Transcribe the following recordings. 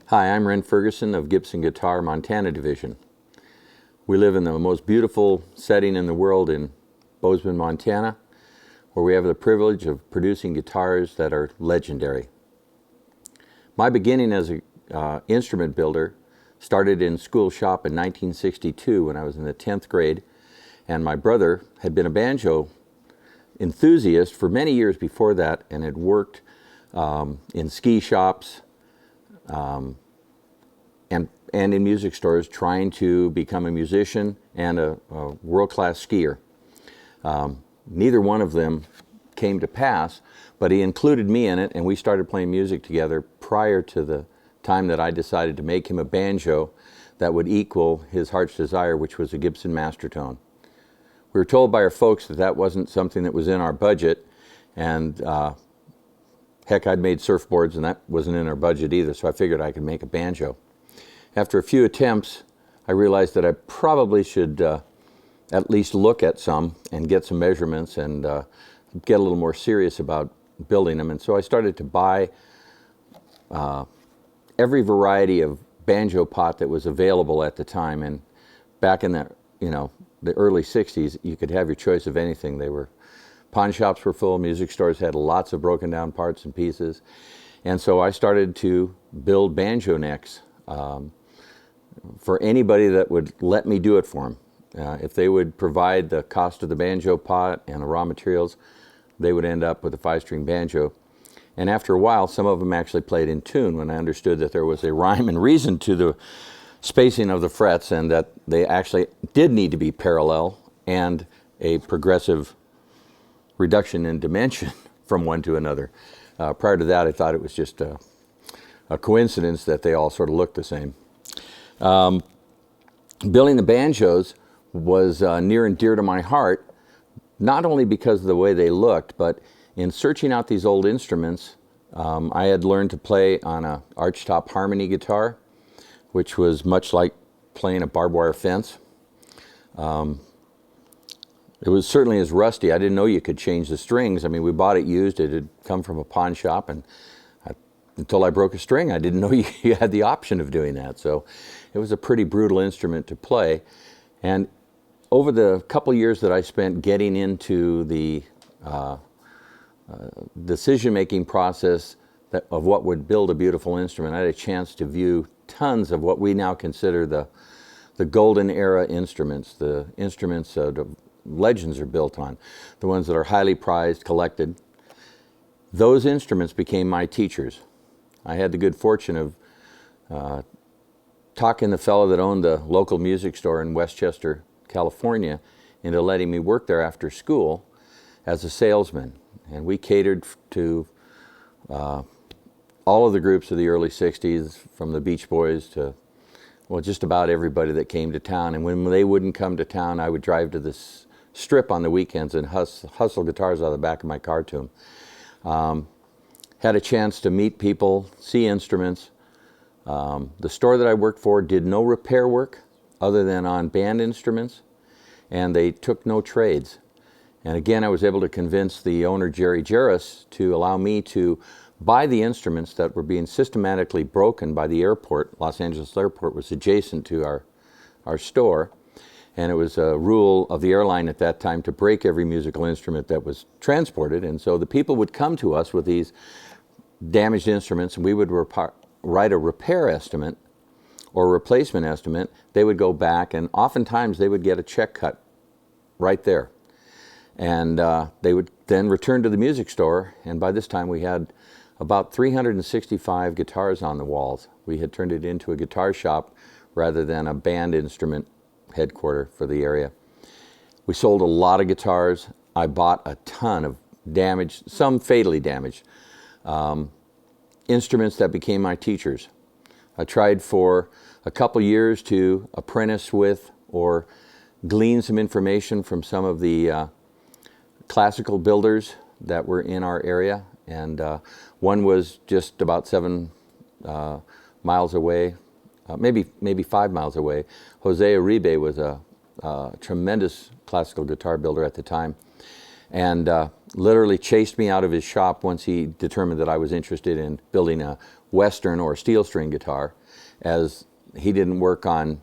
Hi, I'm Ren Ferguson of Gibson Guitar, Montana Division. We live in the most beautiful setting in the world in Bozeman, Montana, where we have the privilege of producing guitars that are legendary. My beginning as an instrument builder started in school shop in 1962 when I was in the 10th grade, and my brother had been a banjo enthusiast for many years before that and had worked in ski shops, and in music stores trying to become a musician and a world-class skier. Neither one of them came to pass, but he included me in it, and we started playing music together prior to the time that I decided to make him a banjo that would equal his heart's desire, which was a Gibson Mastertone. We were told by our folks that that wasn't something that was in our budget, and heck, I'd made surfboards and that wasn't in our budget either, so I figured I could make a banjo. After a few attempts, I realized that I probably should at least look at some and get some measurements and get a little more serious about building them. And so I started to buy every variety of banjo pot that was available at the time. And back in the early 60s, you could have your choice of anything. Pawn shops were full, music stores had lots of broken down parts and pieces. And so I started to build banjo necks for anybody that would let me do it for them. If they would provide the cost of the banjo pot and the raw materials, they would end up with a 5-string banjo. And after a while, some of them actually played in tune when I understood that there was a rhyme and reason to the spacing of the frets and that they actually did need to be parallel and a progressive reduction in dimension from one to another. Prior to that, I thought it was just a coincidence that they all sort of looked the same. Building the banjos was near and dear to my heart, not only because of the way they looked, but in searching out these old instruments, I had learned to play on a archtop harmony guitar, which was much like playing a barbed wire fence. It was certainly as rusty. I didn't know you could change the strings. I mean, we bought it used. It had come from a pawn shop, and until I broke a string, I didn't know you had the option of doing that. So it was a pretty brutal instrument to play. And over the couple years that I spent getting into the decision-making process of what would build a beautiful instrument, I had a chance to view tons of what we now consider the golden era instruments, the instruments the legends are built on, the ones that are highly prized, collected. Those instruments became my teachers. I had the good fortune of talking the fellow that owned the local music store in Westchester, California, into letting me work there after school as a salesman. And we catered to all of the groups of the early 60s, from the Beach Boys to, well, just about everybody that came to town. And when they wouldn't come to town, I would drive to this strip on the weekends and hustle guitars out of the back of my car to them. Had a chance to meet people, see instruments. The store that I worked for did no repair work other than on band instruments, and they took no trades. And again, I was able to convince the owner, Jerry Jarris, to allow me to buy the instruments that were being systematically broken by the airport. Los Angeles Airport was adjacent to our store, and it was a rule of the airline at that time to break every musical instrument that was transported. And so the people would come to us with these damaged instruments, and we would write a repair estimate or replacement estimate. They would go back, and oftentimes they would get a check cut right there. And they would then return to the music store, and by this time we had about 365 guitars on the walls. We had turned it into a guitar shop rather than a band instrument headquarter for the area. We sold a lot of guitars. I bought a ton of damaged, some fatally damaged, instruments that became my teachers. I tried for a couple years to apprentice with or glean some information from some of the classical builders that were in our area, and one was just about 7 miles away, maybe 5 miles away. Jose Uribe was a tremendous classical guitar builder at the time, and literally chased me out of his shop once he determined that I was interested in building a Western or steel string guitar, as he didn't work on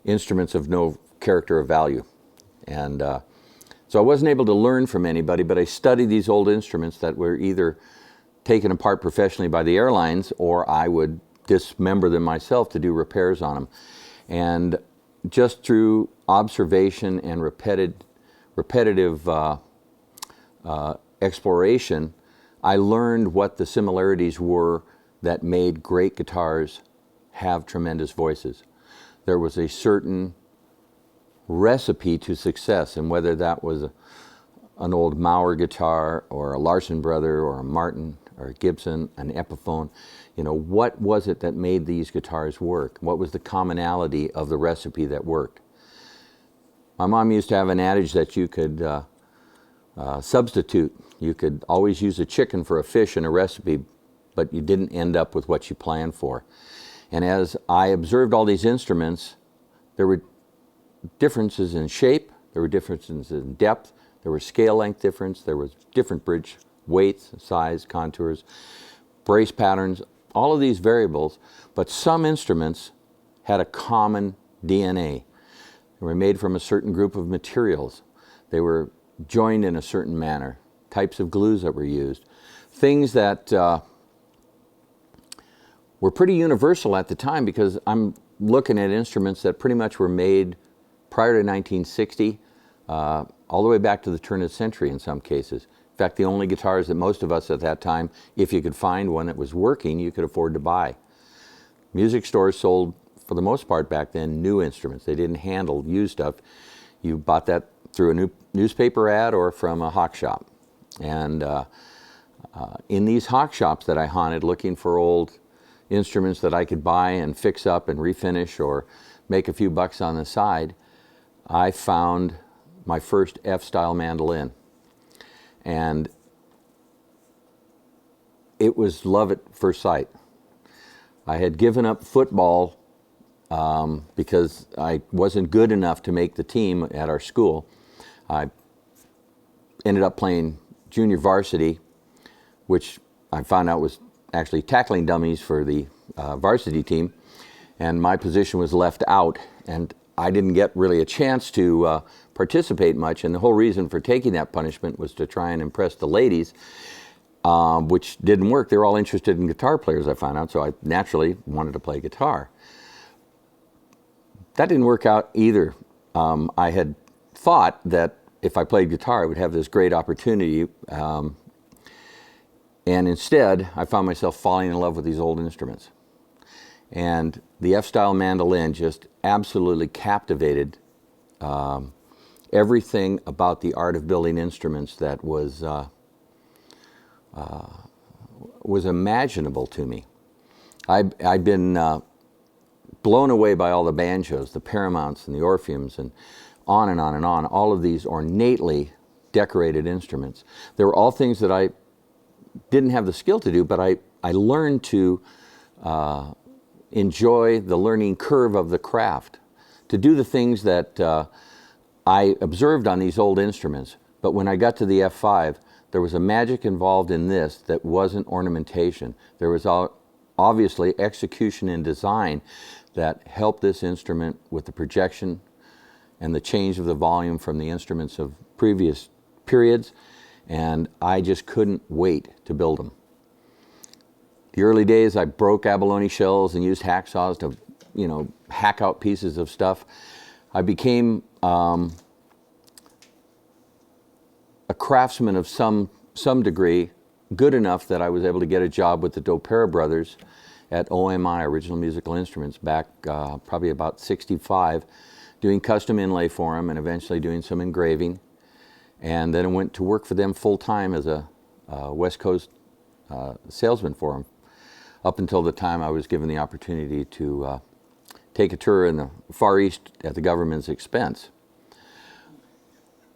instruments of no character or value. And so I wasn't able to learn from anybody, but I studied these old instruments that were either taken apart professionally by the airlines, or I would dismember them myself to do repairs on them. And just through observation and repetitive exploration, I learned what the similarities were that made great guitars have tremendous voices. There was a certain recipe to success, and whether that was an old Maurer guitar or a Larson brother or a Martin or a Gibson, an Epiphone, you know, what was it that made these guitars work? What was the commonality of the recipe that worked? My mom used to have an adage that you could substitute. You could always use a chicken for a fish in a recipe, but you didn't end up with what you planned for. And as I observed all these instruments, there were differences in shape, there were differences in depth, there was scale length difference, there was different bridge weights, size, contours, brace patterns, all of these variables, but some instruments had a common DNA. They were made from a certain group of materials. They were joined in a certain manner, types of glues that were used, things that were pretty universal at the time, because I'm looking at instruments that pretty much were made prior to 1960, all the way back to the turn of the century in some cases. In fact, the only guitars that most of us at that time, if you could find one that was working, you could afford to buy. Music stores sold, for the most part back then, new instruments. They didn't handle used stuff. You bought that through a new newspaper ad or from a hawk shop. And in these hawk shops that I haunted, looking for old instruments that I could buy and fix up and refinish or make a few bucks on the side, I found my first Fstyle mandolin. And it was love at first sight. I had given up football because I wasn't good enough to make the team at our school. I ended up playing junior varsity, which I found out was actually tackling dummies for the varsity team, and my position was left out, and I didn't get really a chance to participate much, and the whole reason for taking that punishment was to try and impress the ladies, which didn't work. They were all interested in guitar players, I found out, so I naturally wanted to play guitar. That didn't work out either. I had thought that if I played guitar, I would have this great opportunity, and instead, I found myself falling in love with these old instruments. And the Fstyle mandolin just absolutely captivated everything about the art of building instruments that was imaginable to me. I'd been blown away by all the banjos, the Paramounts and the Orpheums, and on and on and on, all of these ornately decorated instruments. They were all things that I didn't have the skill to do, but I learned to enjoy the learning curve of the craft, to do the things that I observed on these old instruments. But when I got to the F5, there was a magic involved in this that wasn't ornamentation. There was obviously execution and design that helped this instrument with the projection and the change of the volume from the instruments of previous periods, and I just couldn't wait to build them. The early days, I broke abalone shells and used hacksaws to, hack out pieces of stuff. I became a craftsman of some degree, good enough that I was able to get a job with the Doppera brothers at OMI, Original Musical Instruments, back probably about 65, doing custom inlay for them and eventually doing some engraving. And then I went to work for them full-time as a West Coast salesman for them, up until the time I was given the opportunity to take a tour in the Far East at the government's expense.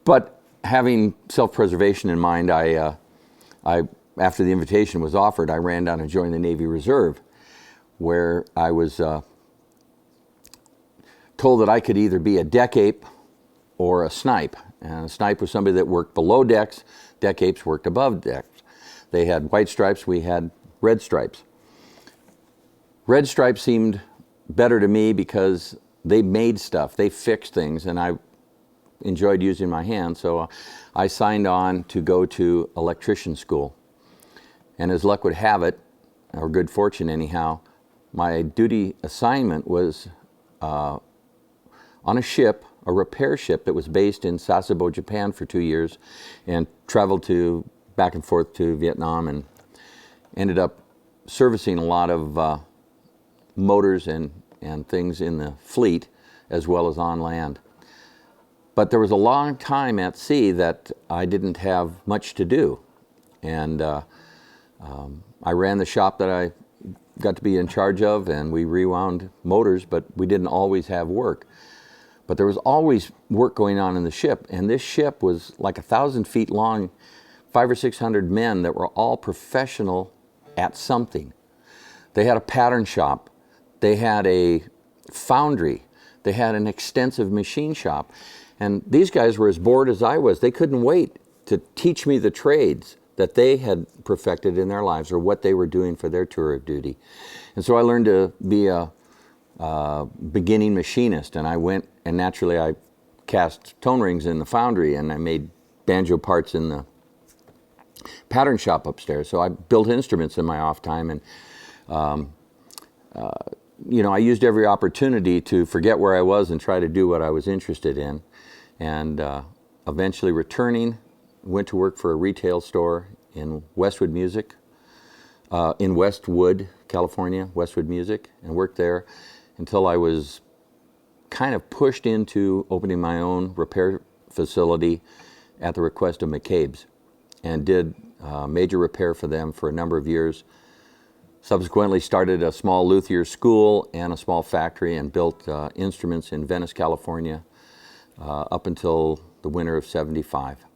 But having self-preservation in mind, I after the invitation was offered, I ran down and joined the Navy Reserve, where I was told that I could either be a deck ape or a snipe. And a snipe was somebody that worked below decks. Deck apes worked above decks. They had white stripes, we had red stripes. Red stripes seemed better to me because they made stuff, they fixed things, and I enjoyed using my hands, so I signed on to go to electrician school. And as luck would have it, or good fortune anyhow, my duty assignment was on a ship, a repair ship that was based in Sasebo, Japan for 2 years, and traveled back and forth to Vietnam, and ended up servicing a lot of motors and things in the fleet as well as on land. But there was a long time at sea that I didn't have much to do, and I ran the shop that I got to be in charge of, and we rewound motors, but we didn't always have work. But there was always work going on in the ship, and this ship was like 1,000 feet long, 500 or 600 men that were all professional at something. They had a pattern shop, they had a foundry, they had an extensive machine shop, and these guys were as bored as I was. They couldn't wait to teach me the trades that they had perfected in their lives or what they were doing for their tour of duty. And so I learned to be a beginning machinist, and I went, and naturally I cast tone rings in the foundry, and I made banjo parts in the pattern shop upstairs. So I built instruments in my off time, and you know, I used every opportunity to forget where I was and try to do what I was interested in. And eventually returning, went to work for a retail store in Westwood, California, Westwood Music, and worked there until I was kind of pushed into opening my own repair facility at the request of McCabe's, and did major repair for them for a number of years. Subsequently started a small luthier school and a small factory, and built instruments in Venice, California, up until the winter of '75.